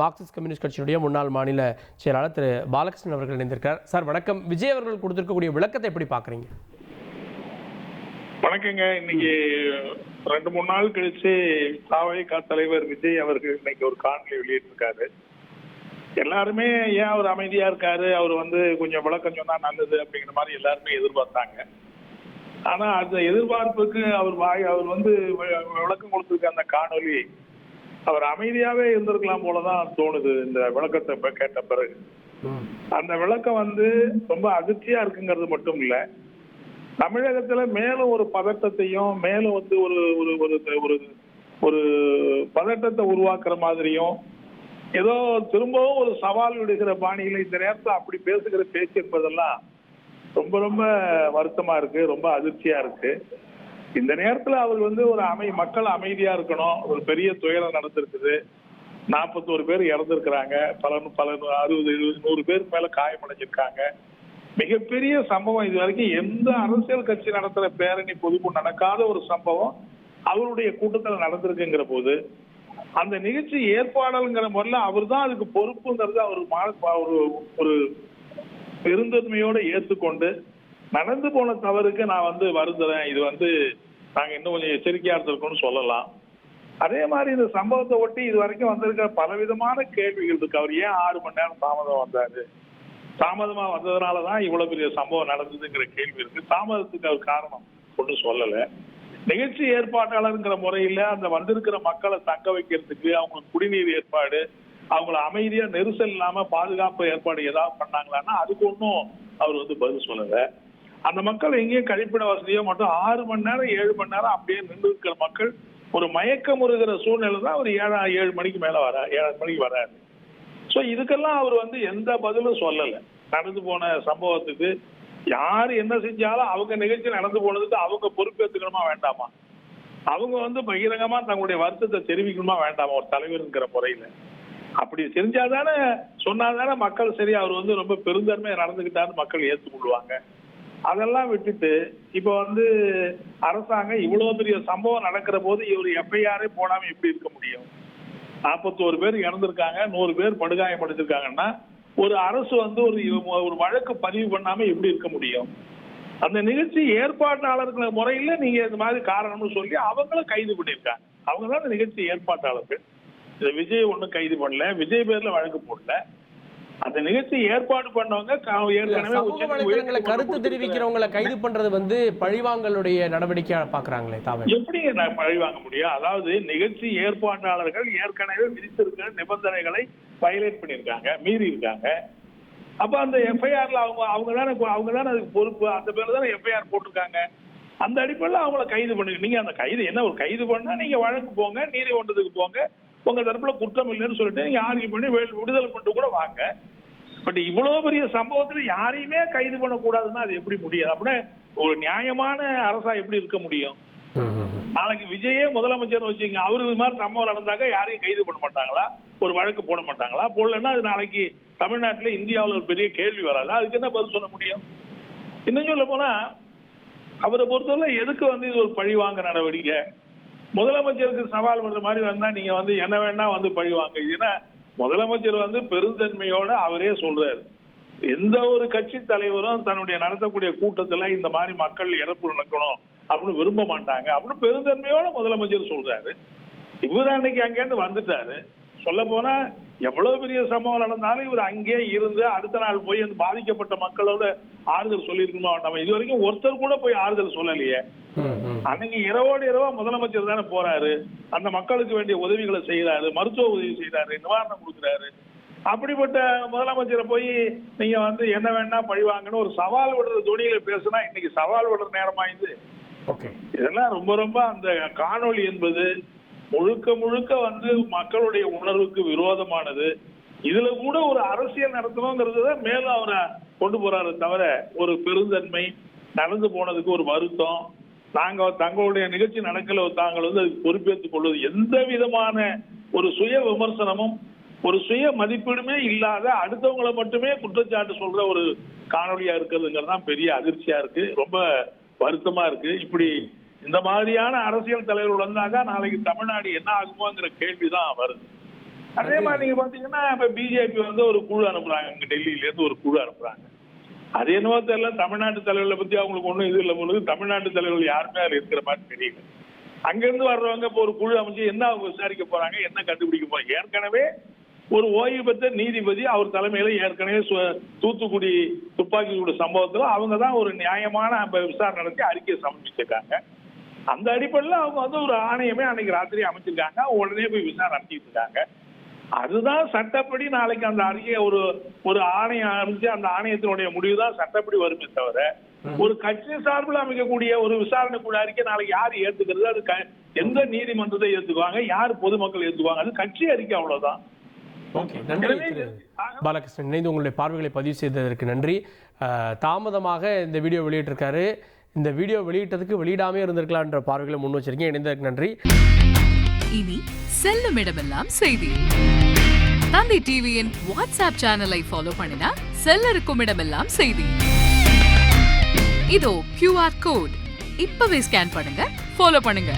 Marxist communist கட்சியினுடைய முன்னாள் மாநில செயலாளர் திரு பாலகிருஷ்ணன் அவர்கள் இணைந்திருக்கார். சார் வணக்கம். விஜய் அவர்கள் கொடுத்திருக்கக்கூடிய விளக்கத்தை எப்படி பாக்குறீங்க? வணக்கங்க. இன்னைக்கு 2-3 நாள் கழிச்சு தாவேகா தலைவர் விஜய் அவர்கள் இன்னைக்கு ஒரு காணொலி வெளியிட்டிருக்காரு. எல்லாருமே ஏன் அவர் அமைதியா இருக்காரு, அவர் கொஞ்சம் விளக்கம் சொன்னா நல்லது அப்படிங்கிற மாதிரி எல்லாருமே எதிர்பார்த்தாங்க. ஆனா அந்த எதிர்பார்ப்புக்கு அவர் விளக்கம் கொடுத்திருக்க அந்த காணொலி அவர் அமைதியாவே இருந்திருக்கலாம் போலதான் தோணுது. இந்த விளக்கத்தை கேட்ட பிறகு அந்த விளக்கம் ரொம்ப அதிர்ச்சியா இருக்குங்கிறது மட்டும் இல்ல, தமிழகத்துல மேலும் ஒரு பதட்டத்தையும் மேலும் ஒரு ஒரு ஒரு ஒரு பதட்டத்தை உருவாக்குற மாதிரியும் ஏதோ திரும்பவும் ஒரு சவால் விடுகிற பாணியில இந்த நேரத்தில் அப்படி பேசுகிற பேச்சு என்பதெல்லாம் ரொம்ப ரொம்ப வருத்தமா இருக்கு, ரொம்ப அதிர்ச்சியா இருக்கு. இந்த நேரத்துல அவர் ஒரு மக்கள் அமைதியா இருக்கணும். ஒரு பெரிய துயரம் நடந்திருக்குது. 41 பேர் இறந்திருக்கிறாங்க, பல 60, 70, 100 பேருக்கு மேல காயமடைஞ்சிருக்காங்க. மிகப்பெரிய சம்பவம். இது வரைக்கும் எந்த அரசியல் கட்சி நடத்துற பேரணி பொதுப்பு நடக்காத ஒரு சம்பவம் அவருடைய கூட்டத்தில் நடந்திருக்குங்கிற போது அந்த நிகழ்ச்சி ஏற்பாடுங்கிற முறையில் அவர் தான் அதுக்கு பொறுப்புங்கிறது அவர் ஒரு பெருந்தன்மையோட ஏற்றுக்கொண்டு நடந்து போன தவறுக்கு நான் வருந்துறேன், இது நாங்க இன்னும் கொஞ்சம் எச்சரிக்கையா இருந்திருக்கோம்னு சொல்லலாம். அதே மாதிரி இந்த சம்பவத்தை ஒட்டி இது வரைக்கும் வந்திருக்கிற பலவிதமான கேள்விகள் இருக்கு. அவர் ஏன் 6 மணி நேரம் தாமதம் வந்தாரு, தாமதமா வந்ததுனாலதான் இவ்வளவு பெரிய சம்பவம் நடந்ததுங்கிற கேள்வி இருக்கு. தாமதத்துக்கு அவர் காரணம் ஒன்றும் சொல்லல. நிகழ்ச்சி ஏற்பாட்டாளருங்கிற முறையில அந்த வந்திருக்கிற மக்களை தங்க வைக்கிறதுக்கு அவங்களுக்கு குடிநீர் ஏற்பாடு, அவங்கள அமைதியா நெரிசல் இல்லாம பாதுகாப்பு ஏற்பாடு ஏதாவது பண்ணாங்களான்னா அதுக்கு ஒன்றும் அவர் பதில் சொல்லல. அந்த மக்கள் எங்கேயும் கழிப்பிட வசதியோ மட்டும் 6 மணி நேரம் 7 மணி நேரம் அப்படியே நின்று இருக்கிற மக்கள் ஒரு மயக்கம் முறுகிற சூழ்நிலை தான் அவர் 7 மணிக்கு மேல 7 மணிக்கு வராரு. ஸோ இதுக்கெல்லாம் அவர் எந்த பதிலும் சொல்லல. நடந்து போன சம்பவத்துக்கு யாரு என்ன செஞ்சாலும் அவங்க நிகழ்ச்சி நடந்து போனதுக்கு அவங்க பொறுப்பேற்றுக்கணுமா வேண்டாமா, அவங்க பகிரங்கமா தங்களுடைய வருத்தத்தை தெரிவிக்கணுமா வேண்டாமா ஒரு தலைவருங்கிற முறையில? அப்படி தெரிஞ்சாதானே சொன்னாதானே மக்கள் சரி அவர் ரொம்ப பெருந்தன்மையா நடந்துகிட்டாரு மக்கள் ஏற்றுக்கொள்வாங்க. அதெல்லாம் விட்டுட்டு இப்ப அரசாங்கம் இவ்வளவு பெரிய சம்பவம் நடக்கிற போது இவர் எஃப்ஐஆரே போடாம எப்படி இருக்க முடியும்? 41 பேர் இறந்திருக்காங்க, 100 பேர் படுகாயப்படுத்திருக்காங்கன்னா ஒரு அரசு ஒரு வழக்கு பதிவு பண்ணாம எப்படி இருக்க முடியும்? அந்த நிகழ்ச்சி ஏற்பாட்டாளர்கள் முறையில நீங்க இந்த மாதிரி காரணம்னு சொல்லி அவங்களும் கைது பண்ணிருக்காங்க. அவங்க தான் நிகழ்ச்சி ஏற்பாட்டாளர்கள். விஜய் ஒன்னும் கைது பண்ணல, விஜய் பேர்ல வழக்கு போடல. அந்த நிகழ்ச்சி ஏற்பாடு பண்ணவங்க ஏற்கனவே கருத்து தெரிவிக்கிறவங்களை கைது பண்றது பழிவாங்கலுடைய நடவடிக்கையா பாக்குறாங்களே. எப்படி பழிவாங்க முடியும்? அதாவது நிகழ்ச்சி ஏற்பாட்டாளர்கள் ஏற்கனவே விதித்திருக்கிற நிபந்தனைகளை வயலேட் பண்ணிருக்காங்க, மீறி இருக்காங்க. அப்ப அந்த எஃப்ஐஆர்ல அவங்க தானே அதுக்கு பொறுப்பு. அந்த பேர்ல தானே எஃப்ஐஆர் போட்டிருக்காங்க. அந்த அடிப்படையில் அவங்கள கைது பண்ணுங்க. நீங்க அந்த கைது என்ன ஒரு கைது பண்ணா நீங்க வழக்கு போங்க, நீதிமன்றத்துக்கு போங்க, உங்க தரப்புல குற்றம் இல்லைன்னு சொல்லிட்டு நீங்க ஆர்கியூ பண்ணி விடுதலை பண்ணிட்டு கூட வாங்க. பட் இவ்வளவு பெரிய சம்பவத்துல யாரையுமே கைது பண்ணக்கூடாதுன்னா அது எப்படி முடியாது? அப்படின்னா ஒரு நியாயமான அரசா எப்படி இருக்க முடியும்? நாளைக்கு விஜயே முதலமைச்சர் வச்சுங்க, அவரு இது மாதிரி சம்பவம் நடந்தாக்க யாரையும் கைது பண்ண மாட்டாங்களா? ஒரு வழக்கு போட மாட்டாங்களா? போடலன்னா அது நாளைக்கு தமிழ்நாட்டுல இந்தியாவில் ஒரு பெரிய கேள்வி வராது. அதுக்கு என்ன பதில் சொல்ல முடியும்? இன்னும் சொல்ல போனா அவரை பொறுத்தவரை எதுக்கு இது ஒரு பழிவாங்க நடவடிக்கை? முதலமைச்சருக்கு சவால் பண்ற மாதிரி வந்தா நீங்க என்ன வேணா பழி வாங்க. ஏன்னா முதலமைச்சர் பெருந்தன்மையோட அவரே சொல்றாரு, எந்த ஒரு கட்சி தலைவரும் தன்னுடைய நடத்தக்கூடிய கூட்டத்துல இந்த மாதிரி மக்கள் இறப்பு நடக்கணும் அப்படின்னு விரும்ப மாட்டாங்க அப்படின்னு பெருந்தன்மையோட முதலமைச்சர் சொல்றாரு. இவர் அன்னைக்கு அங்கேருந்து வந்துட்டாரு. சொல்ல போனா எவ்வளவு பெரிய சம்பவம் நடந்தாலும் இவர் அங்கேயே இருந்து அடுத்த நாள் போய் அந்த பாதிக்கப்பட்ட மக்களோட ஆறுதல் சொல்லியிருக்கணுமா வேண்டாமா? இது வரைக்கும் ஒருத்தர் கூட போய் ஆறுதல் சொல்லலையே. அன்னைக்கு இரவோடு இரவா முதலமைச்சர் தானே போறாரு, அந்த மக்களுக்கு வேண்டிய உதவிகளை செய்யறாரு, மருத்துவ உதவி செய்யறாரு, நிவாரணம் கொடுக்குறாரு. அப்படிப்பட்ட முதலமைச்சரை போய் நீங்க என்ன வேணா பழிவாங்கன்னு ஒரு சவால் விடுற துணியில பேசுனா இன்னைக்கு சவால் விடுற நேரமா இது? இதெல்லாம் ரொம்ப ரொம்ப அந்த காணொளி என்பது முழுக்க முழுக்க மக்களுடைய உணர்வுக்கு விரோதமானது. இதுல கூட ஒரு அரசியல் நடத்தணுங்கிறத மேலும் அவரை கொண்டு போறாரு தவிர ஒரு பெருந்தன்மை நடந்து போனதுக்கு ஒரு வருத்தம், தங்களுடைய நிகழ்ச்சி நடக்கல தாங்கள் அதுக்கு பொறுப்பேற்றுக் கொள்வது எந்த விதமான ஒரு சுய விமர்சனமும் ஒரு சுய மதிப்பீடுமே இல்லாத அடுத்தவங்களை மட்டுமே குற்றச்சாட்டு சொல்ற ஒரு காணொலியா இருக்கிறதுங்கிறது தான் பெரிய அதிர்ச்சியா இருக்கு, ரொம்ப வருத்தமா இருக்கு. இப்படி இந்த மாதிரியான அரசியல் தலைவர்கள் வந்தாங்க நாளைக்கு தமிழ்நாடு என்ன ஆகுமோங்கிற கேள்விதான் வருது. அதே மாதிரி நீங்க பாத்தீங்கன்னா இப்ப பிஜேபி வந்து ஒரு குழு அனுப்புறாங்க, இங்க டெல்லியில இருந்து ஒரு குழு அனுப்புறாங்க. அது என்னவோ தெரியல, தமிழ்நாட்டு தலைவர்களை பத்தி அவங்களுக்கு ஒண்ணும் இது இல்லை பொழுது, தமிழ்நாட்டு தலைவர்கள் யாருமே அதுல இருக்கிற மாதிரி தெரியல. அங்கிருந்து வர்றவங்க இப்போ ஒரு குழு அமைச்சு என்ன அவங்க விசாரிக்க போறாங்க, என்ன கண்டுபிடிக்க போறாங்க? ஏற்கனவே ஒரு ஓய்வு பெற்ற நீதிபதி அவர் தலைமையில ஏற்கனவே தூத்துக்குடி துப்பாக்கி சூடு சம்பவத்துல அவங்க தான் ஒரு நியாயமான விசாரணை நடத்தி அறிக்கையை சமர்ப்பிச்சிருக்காங்க. அந்த அடிப்படையில் அவங்க வந்து ஒரு ஆணையமே அன்னைக்கு ராத்திரி அமைச்சிருக்காங்க, உடனே போய் விசாரணை நடத்திட்டு இருக்காங்க. அதுதான் சட்டப்படி நாளைக்கு அந்த அறிக்கையை ஒரு ஆணையம் அமைச்சு அந்த ஆணையத்தினுடைய முடிவு தான் சட்டப்படி வருமே தவிர, ஒரு கட்சி சார்பில் அமைக்கக்கூடிய ஒரு விசாரணை குழு அறிக்கை நாளைக்கு யார் ஏத்துக்கிறது? அது எந்த நீதிமன்றத்தை ஏத்துக்குவாங்க, யார் பொதுமக்கள் ஏத்துக்குவாங்க? அது கட்சி அறிக்கை, அவ்வளவுதான். ஓகே, நன்றி திரு பாலகிருஷ்ணன். இணைந்து உங்களுடைய பார்வைகளை பதிவு செய்ததற்கு நன்றி. தாமதமாக இந்த வீடியோ வெளியிட்டிருக்காரு. இந்த வீடியோ வெளியிட்டதுக்கு வெளியிடாமே இருந்திருக்கலான்ற பார்வைகளை முன் வச்சிருக்கீங்க. இணைந்ததற்கு நன்றி. இனி செல்லும் இடமெல்லாம் செய்தி. தந்தை டிவியின் வாட்ஸ்அப் சேனலை ஃபாலோ பண்ணினா செல்ல இருக்கும் இடமெல்லாம் செய்தி. இதோ QR கோட், இப்பவே ஸ்கேன் பண்ணுங்க, ஃபாலோ பண்ணுங்க.